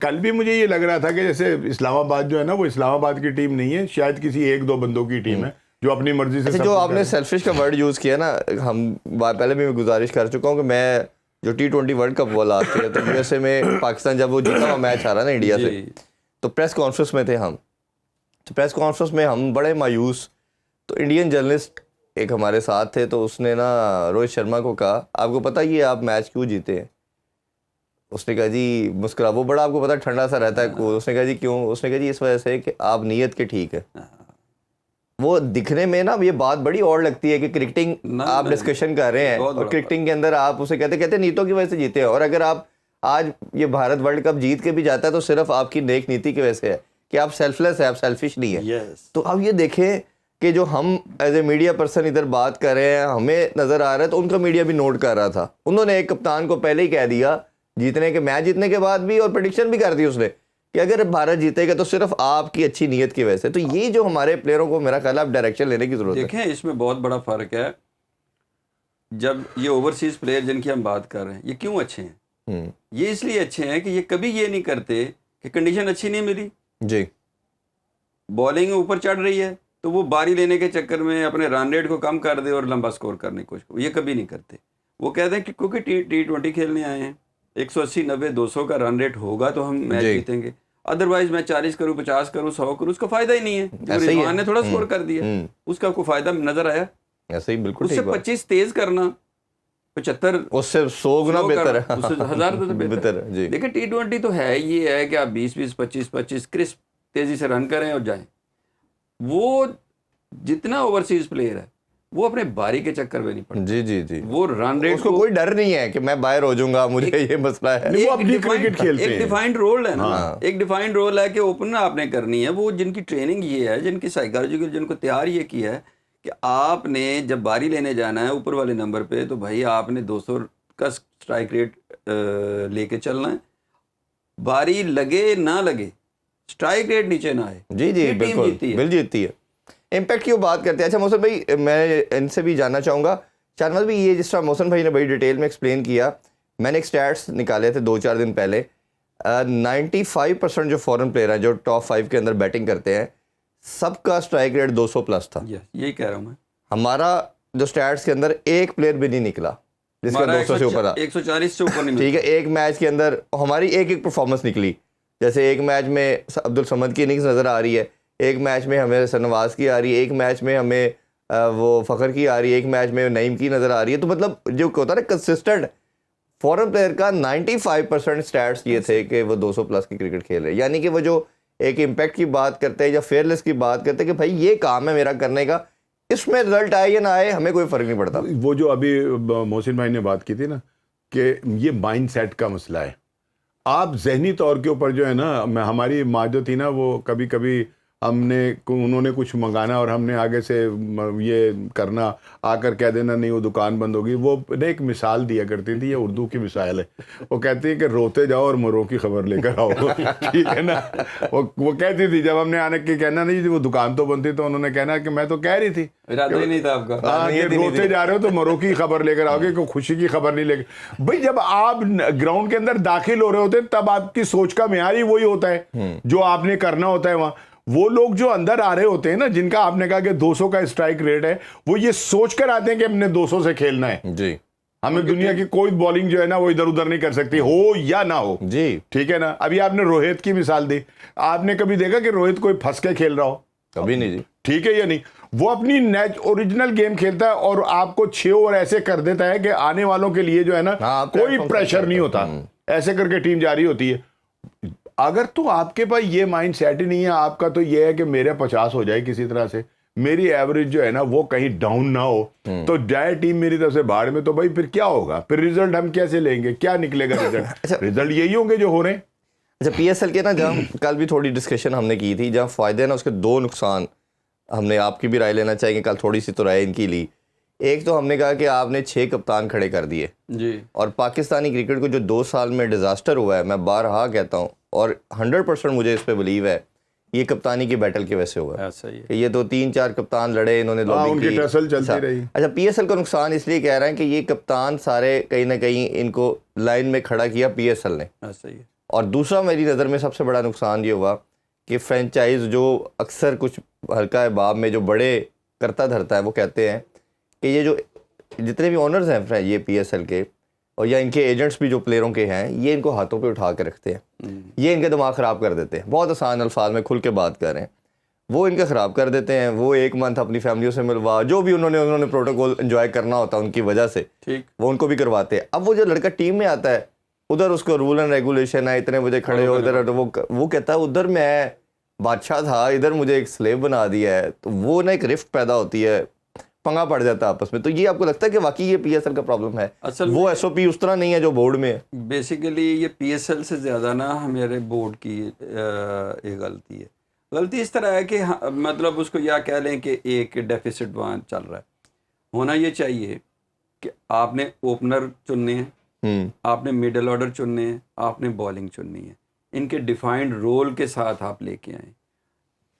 کل بھی مجھے یہ لگ رہا تھا کہ جیسے اسلام آباد جو ہے نا وہ اسلام آباد کی ٹیم نہیں ہے, شاید کسی ایک دو بندوں کی ٹیم ہے جو اپنی مرضی سے. جو آپ نے سیلفش کا ورڈ یوز کیا نا, ہم پہلے بھی میں گزارش کر چکا ہوں کہ میں جو T20 ورلڈ کپ وہ لاسٹ کیا تو USA میں پاکستان جب وہ جیتا ہوا میچ ہارا نا انڈیا سے, تو پریس کانفرنس میں تھے ہم, تو پریس کانفرنس میں ہم بڑے مایوس, تو انڈین جرنلسٹ ایک ہمارے ساتھ تھے, تو اس نے نا روہت شرما کو کہا آپ کو پتہ یہ آپ میچ کیوں جیتے ہیں؟ اس نے کہا جی مسکرا, وہ بڑا آپ کو پتا ٹھنڈا سا رہتا ہے, اس نے کہا جی کیوں؟ اس نے کہا جی اس وجہ سے کہ آپ نیت کے ٹھیک ہے. وہ دکھنے میں نا یہ بات بڑی اور لگتی ہے کہ کرکٹنگ آپ ڈسکشن کر رہے ہیں اور کرکٹنگ کے اندر آپ اسے کہتے نیتوں کی وجہ سے جیتے ہیں, اور اگر آپ آج یہ بھارت ورلڈ کپ جیت کے بھی جاتا ہے تو صرف آپ کی نیک نیتی کی وجہ سے ہے کہ آپ سیلف لیس ہے, آپ سیلفش نہیں ہے. تو اب یہ دیکھیں کہ جو ہم ایز اے میڈیا پرسن ادھر بات کر رہے ہیں, ہمیں نظر آ رہا ہے تو ان کا میڈیا بھی نوٹ کر رہا تھا. انہوں نے ایک کپتان کو پہلے ہی کہہ دیا جیتنے کے میچ جیتنے کے بعد بھی, اور پریڈکشن بھی کر دی اس نے کہ اگر بھارت جیتے گا تو صرف آپ کی اچھی نیت کی وجہ سے. تو یہ جو ہمارے پلیئروں کو میرا خیال ہے اب ڈائریکشن لینے کی ضرورت ہے. دیکھیں اس میں بہت بڑا فرق ہے. جب یہ اوورسیز پلیئر جن کی ہم بات کر رہے ہیں یہ کیوں اچھے ہیں؟ یہ اس لیے اچھے ہیں کہ یہ کبھی یہ نہیں کرتے کہ کنڈیشن اچھی نہیں ملی, جی بالنگ اوپر چڑھ رہی ہے تو وہ باری لینے کے چکر میں اپنے رن ریٹ کو کم کر دے اور لمبا سکور کرنے کی کوشش کرے, یہ کبھی نہیں کرتے. وہ کہتے ہیں کہ کیونکہ T20 کھیلنے آئے ہیں, 180 90 200 کا رن ریٹ ہوگا تو ہم میچ جیتیں گے, ادروائز میں 40 کروں 50 کروں 100 کروں اس کا فائدہ ہی نہیں ہے. رضوان نے تھوڑا سکور کر دیا, اس کا کوئی فائدہ نظر آیا؟ ایسے ہی بالکل. اس سے 25 تیز کرنا 75 اس سے 100 گنا بہتر ہے, اس سے 1000 بہتر ہے. دیکھیں T20 تو ہے یہ ہے کہ آپ 20 20 25 25 کرسپ تیزی سے رن کریں اور جائیں. وہ جتنا اوورسیز پلیئر ہے وہ اپنے باری کے چکر میں نہیں پڑتا. جی جی جی, وہ رن ریٹ اس کو کوئی ڈر نہیں ہے کہ میں باہر ہو جاؤں گا, مجھے یہ مسئلہ ہے. وہ اپنی کرکٹ کھیلتے ہیں, ایک ڈیفائنڈ رول ہے نا, ایک ڈیفائنڈ رول ہے کہ اوپنر آپ نے کرنی ہے. وہ جن کی ٹریننگ یہ ہے, جن کی سائیکالوجیکل جن کو تیار یہ کیا ہے کہ آپ نے جب باری لینے جانا ہے اوپر والے نمبر پہ تو بھائی آپ نے 200 کا اسٹرائک ریٹ لے کے چلنا ہے, باری لگے نہ لگے اسٹرائک ریٹ نیچے نہ آئے. جی جی بالکل, بل جیتتی ہے. امپیکٹ کی بات کرتے ہیں. اچھا محسن بھائی, میں ان سے بھی جاننا چاہوں گا شاہنواز بھی, یہ جس طرح محسن بھائی نے بڑی ڈیٹیل میں ایکسپلین کیا, میں نے ایک اسٹیٹس نکالے تھے 2-4 دن پہلے, 95% جو فورن پلیئر ہیں جو ٹاپ 5 کے اندر بیٹنگ کرتے ہیں سب کا اسٹرائک ریٹ 200 پلس تھا. یہی کہہ رہا ہوں میں. ہمارا جو اسٹیٹس کے اندر ایک پلیئر بھی نہیں نکلا جس کا 200 سے اوپر تھا, 140 سے اوپر نہیں. ٹھیک ہے, ایک میچ کے اندر ہماری ایک پرفارمنس نکلی. جیسے ایک میچ میں عبدالصمد کی اننگز نظر آ رہی ہے, ایک میچ میں ہمیں شاہنواز کی آ رہی ہے, ایک میچ میں ہمیں وہ فخر کی آ رہی ہے, ایک میچ میں نعیم کی نظر آ رہی ہے. تو مطلب جو ہوتا ہے نا کنسسٹنٹ فورن پلیئر کا 95% اسٹیٹس یہ تھے کہ وہ 200 پلس کی کرکٹ کھیل رہے ہیں. یعنی کہ وہ جو ایک امپیکٹ کی بات کرتے ہیں یا فیئرلیس کی بات کرتے ہیں کہ بھائی یہ کام ہے میرا کرنے کا, اس میں رزلٹ آئے یا نہ آئے ہمیں کوئی فرق نہیں پڑتا. وہ جو ابھی محسن بھائی نے بات کی تھی نا کہ یہ مائنڈ سیٹ کا مسئلہ ہے. آپ ذہنی طور کے اوپر جو ہے نا, ہماری ماں جو تھی نا وہ کبھی کبھی انہوں نے کچھ منگانا اور ہم نے آگے سے یہ کرنا, آ کر کہہ دینا نہیں وہ دکان بند ہوگی. وہ نے ایک مثال دیا کرتی تھی, یہ اردو کی مثال ہے, وہ کہتی ہے کہ روتے جاؤ اور مرو کی خبر لے کر آؤ. ٹھیک ہے نا, وہ کہتی تھی جب ہم نے آنے کے کہنا نہیں وہ دکان تو بند تھی, تو انہوں نے کہنا کہ میں تو کہہ رہی تھی ارادہ ہی نہیں تھا آپ کا, روتے جا رہے ہو تو مرو کی خبر لے کر آؤ گے, کوئی خوشی کی خبر نہیں لے کر. بھائی جب آپ گراؤنڈ کے اندر داخل ہو رہے ہوتے ہیں تب آپ کی سوچ کا معیار ہی وہی ہوتا ہے جو آپ نے کرنا ہوتا ہے وہاں. وہ لوگ جو اندر آ رہے ہوتے ہیں نا, جن کا آپ نے کہا کہ 200 کا اسٹرائک ریٹ ہے, وہ یہ سوچ کر آتے ہیں کہ ہم نے 200 سے کھیلنا ہے. جی, ہمیں دنیا کی کوئی بالنگ جو ہے نا وہ ادھر ادھر نہیں کر سکتی, ہو یا نہ ہو. جی ٹھیک ہے نا. ابھی آپ نے روہت کی مثال دی, آپ نے کبھی دیکھا کہ روہت کوئی پھنس کے کھیل رہا ہو؟ کبھی نہیں جی. ٹھیک ہے یا نہیں. وہ اپنی اوریجنل گیم کھیلتا ہے اور آپ کو 6 اوور ایسے کر دیتا ہے کہ آنے والوں کے لیے جو ہے نا کوئی پریشر نہیں ہوتا, ایسے کر کے ٹیم جاری ہوتی ہے. اگر تو آپ کے پاس یہ مائنڈ سیٹ ہی نہیں ہے, آپ کا تو یہ ہے کہ میرے 50 ہو جائے کسی طرح سے, میری ایوریج جو ہے نا وہ کہیں ڈاؤن نہ ہو, تو جائے ٹیم میری طرف سے باہر میں, تو بھائی پھر کیا ہوگا, پھر ریزلٹ ہم کیسے لیں گے, کیا نکلے گا ریزلٹ؟ ریزلٹ یہی ہوں گے جو ہو رہے ہیں. اچھا PSL کے نا جہاں کل بھی تھوڑی ڈسکشن ہم نے کی تھی, جہاں فائدے نا اس کے 2 نقصان, ہم نے آپ کی بھی رائے لینا چاہیں گے, کل تھوڑی سی تو رائے ان کی لی. ایک تو ہم نے کہا کہ آپ نے 6 کپتان کھڑے کر دیے جی, اور پاکستانی کرکٹ کو جو 2 سال میں ڈیزاسٹر ہوا ہے, میں بارہا کہتا ہوں اور 100% مجھے اس پہ بلیو ہے, یہ کپتانی کی بیٹل کی وجہ سے ہوا ہے. یہ تو 3-4 کپتان لڑے, انہوں نے لوبنگ کی, ٹسل چلتی رہی. اچھا PSL کا نقصان اس لیے کہہ رہے ہیں کہ یہ کپتان سارے کہیں نہ کہیں ان کو لائن میں کھڑا کیا PSL نے. صحیح ہے. اور دوسرا میری نظر میں سب سے بڑا نقصان یہ ہوا کہ فرینچائز جو اکثر کچھ ہلکا باب میں جو بڑے کرتا دھرتا ہے وہ کہتے ہیں کہ یہ جو جتنے بھی اونرز ہیں یہ پی ایس ایل کے اور یا ان کے ایجنٹس بھی جو پلیئروں کے ہیں یہ ان کو ہاتھوں پہ اٹھا کے رکھتے ہیں, یہ ان کے دماغ خراب کر دیتے ہیں. بہت آسان الفاظ میں کھل کے بات کر رہے ہیں, وہ ان کے خراب کر دیتے ہیں. وہ ایک منتھ اپنی فیملیوں سے ملوا جو بھی انہوں نے پروٹوکول انجوائے کرنا ہوتا ہے ان کی وجہ سے وہ ان کو بھی کرواتے ہیں. اب وہ جو لڑکا ٹیم میں آتا ہے ادھر اس کو رول اینڈ ریگولیشن ہے, اتنے بجے کھڑے ہو ادھر, وہ کہتا ہے ادھر میں بادشاہ تھا ادھر مجھے ایک سلیو بنا دیا ہے. تو وہ نا ایک رفٹ پیدا ہوتی ہے, پنگا پڑ جاتا ہے آپس میں. تو یہ آپ کو لگتا ہے کہ واقعی یہ پی ایس ایل کا پرابلم ہے؟ وہ ایس او پی اس طرح نہیں ہے جو بورڈ میں ہے. بیسیکلی یہ پی ایس ایل سے زیادہ نا ہمارے بورڈ کی ایک غلطی ہے. غلطی اس طرح ہے کہ مطلب اس کو یا کہہ لیں کہ ایک ڈیفیسٹ وہاں چل رہا ہے. ہونا یہ چاہیے کہ آپ نے اوپنر چننے ہیں, آپ نے مڈل آرڈر چننے ہیں, آپ نے بالنگ چننی ہے. ان کے ڈیفائنڈ رول کے ساتھ آپ لے کے آئیں.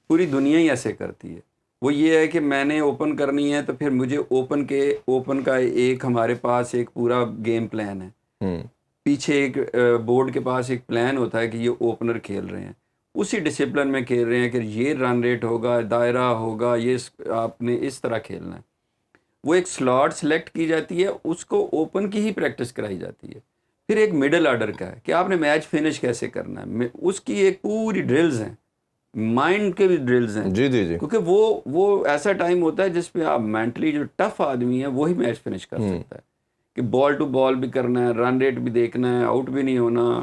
پوری دنیا ہی ایسے کرتی ہے. وہ یہ ہے کہ میں نے اوپن کرنی ہے تو پھر مجھے اوپن کا ایک ہمارے پاس ایک پورا گیم پلان ہے, پیچھے ایک بورڈ کے پاس ایک پلان ہوتا ہے کہ یہ اوپنر کھیل رہے ہیں, اسی ڈسپلن میں کھیل رہے ہیں کہ یہ رن ریٹ ہوگا, دائرہ ہوگا, یہ آپ نے اس طرح کھیلنا ہے. وہ ایک سلاٹ سلیکٹ کی جاتی ہے, اس کو اوپن کی ہی پریکٹس کرائی جاتی ہے. پھر ایک مڈل آرڈر کا ہے کہ آپ نے میچ فنش کیسے کرنا ہے, اس کی ایک پوری ڈرلز ہیں, مائنڈ کے بھی ڈرلز ہیں. جی جی جی, کیونکہ وہ ایسا ٹائم ہوتا ہے جس پہ آپ مینٹلی جو ٹف آدمی ہے وہی میچ فنش کر سکتا ہے. کہ بال ٹو بال بھی کرنا ہے, رن ریٹ بھی دیکھنا ہے, آؤٹ بھی نہیں ہونا,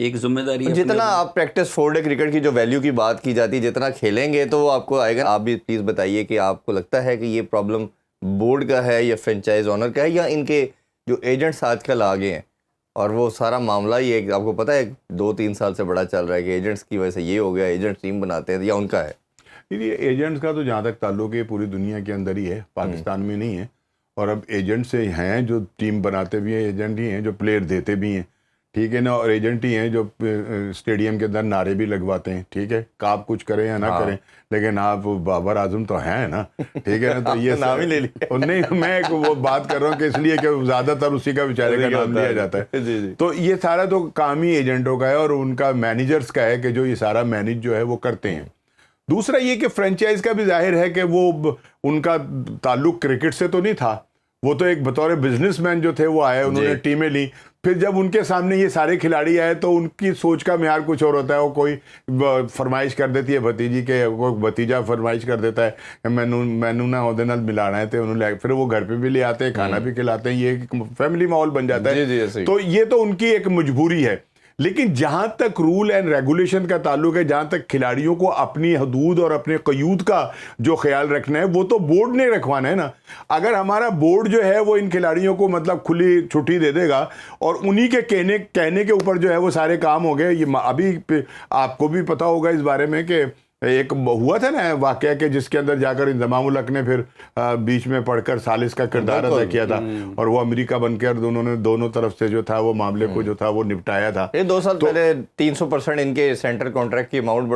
ایک ذمہ داری ہے. جتنا آپ پریکٹس 4 ڈے کرکٹ کی جو ویلیو کی بات کی جاتی ہے جتنا کھیلیں گے تو وہ آپ کو آئے گا. آپ بھی پلیز بتائیے کہ آپ کو لگتا ہے کہ یہ پرابلم بورڈ کا ہے یا فرینچائز اونر کا ہے یا ان کے جو ایجنٹس آج کل آ گئے ہیں اور وہ سارا معاملہ یہ آپ کو پتہ ہے 2-3 سال سے بڑا چل رہا ہے کہ ایجنٹس کی وجہ سے یہ ہو گیا, ایجنٹ ٹیم بناتے ہیں, یا ان کا ہے؟ یہ ایجنٹس کا تو جہاں تک تعلق ہے پوری دنیا کے اندر ہی ہے, پاکستان میں نہیں ہے. اور اب ایجنٹ سے ہیں جو ٹیم بناتے بھی ہیں, ایجنٹ ہی ہیں جو پلیئر دیتے بھی ہیں, ٹھیک ہے نا, اور ایجنٹ ہی ہیں جو اسٹیڈیم کے اندر نعرے بھی لگواتے ہیں. ٹھیک ہے, آپ کچھ کریں یا نہ کریں, لیکن آپ بابر اعظم تو ہیں نا, ٹھیک ہے نا. تو یہ نام ہی لے لیا. نہیں, میں وہ بات کر رہا ہوں کہ اس لیے کہ زیادہ تر اسی کا بیچارے کا نام لیا جاتا ہے. تو یہ سارا تو کام ہی ایجنٹوں کا ہے اور ان کا مینیجرز کا ہے کہ جو یہ سارا مینیج جو ہے وہ کرتے ہیں. دوسرا یہ کہ فرینچائز کا بھی ظاہر ہے کہ وہ ان کا تعلق کرکٹ سے تو نہیں تھا, وہ تو ایک بطور بزنس مین جو تھے وہ آئے, انہوں نے ٹیمیں لی. پھر جب ان کے سامنے یہ سارے کھلاڑی آئے تو ان کی سوچ کا معیار کچھ اور ہوتا ہے. وہ کوئی فرمائش کر دیتی ہے بھتیجی کے, کوئی بھتیجا فرمائش کر دیتا ہے کہ مینو نہ عہدے نال ملانا ہے, تو انہوں نے پھر وہ گھر پہ بھی لے آتے ہیں, کھانا بھی کھلاتے ہیں, یہ فیملی ماحول بن جاتا ہے. تو یہ تو ان کی ایک مجبوری ہے. لیکن جہاں تک رول اینڈ ریگولیشن کا تعلق ہے, جہاں تک کھلاڑیوں کو اپنی حدود اور اپنے قیود کا جو خیال رکھنا ہے وہ تو بورڈ نے رکھوانا ہے نا. اگر ہمارا بورڈ جو ہے وہ ان کھلاڑیوں کو مطلب کھلی چھٹی دے دے گا اور انہی کے کہنے کے اوپر جو ہے وہ سارے کام ہو گئے. یہ ابھی آپ کو بھی پتا ہوگا اس بارے میں کہ ایک ہوا تھا نا واقعہ کہ جس کے اندر جا کر انضمام الحق نے پھر بیچ میں پڑھ کر ثالث کا کردار ادا کیا تھا, اور وہ امریکہ بن کر انہوں نے دونوں طرف سے جو تھا وہ معاملے کو جو تھا وہ نپٹایا تھا. 2 سال پہلے 300% ان کے سینٹر کانٹریکٹ کی اماؤنٹ